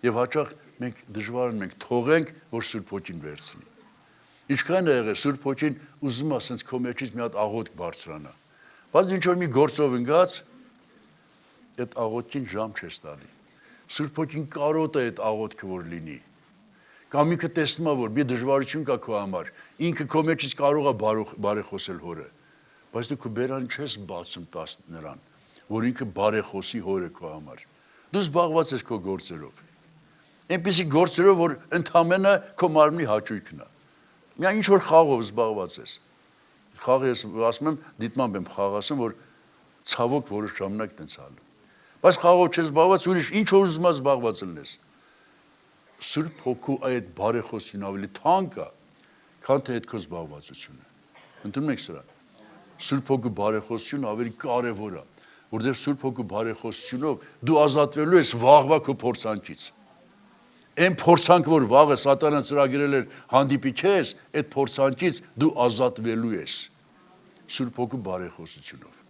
Եվ հաճախ մենք դժվար ենք թողենք, որ Սուրբ Հոգին վերցնի։ Ինչքան է եղել Սուրբ Հոգին ուզում է ասենց քո մեջից մի հատ աղոթք բարձրանա։ Բայց ինչ-որ մի գործով ընկած, այդ աղոթքին ժամ չես տալի։ Սուրբ Հոգին կարոտ է այդ աղոթքը որ լինի։ Կամ ինքը տեսնում է, որ մի դժվարություն կա քո համար, ինքը քո մեջից կարող է բարեխոսել հորը, բայց դու քո բերան չես բացում տաս նրան, որ ինքը բարեխոսի հորը քո համար։ Դու զբաղված ես քո գործերով։ Այնպիսի գործերով, որ ընդամենը քո մարմնի հաճույքն է։ Միայն ինչ որ խաղով զբաղված ես։ Խաղը ես ասում եմ, դիտմամբ եմ խաղացում, որ ցավոք որոշ ժամանակ տենց ալու։ Բայց խաղով չես զբաղված, ուրիշ ինչ որ ուզում ես զբաղված լինես։ Սուրբ Հոգու այդ բարեխոսություն ավելի թանկ է, քան թե այդ քո զբաղվածությունը։ Ընդունում եք սրա։ Սուրբ Հոգու բարեխոսությունը ավելի կարևոր է, որովհետև Սուրբ Հոգու բարեխոսությունով դու ազատվելու ես վաղվա քո փորձանքից։ Այն փորձանք, որ վաղը սատանան ծրագրել էր հանդիպի քեզ, այդ փորձանքից դու ազատվելու ես Սուրբ Հոգու բարեխոսությունով։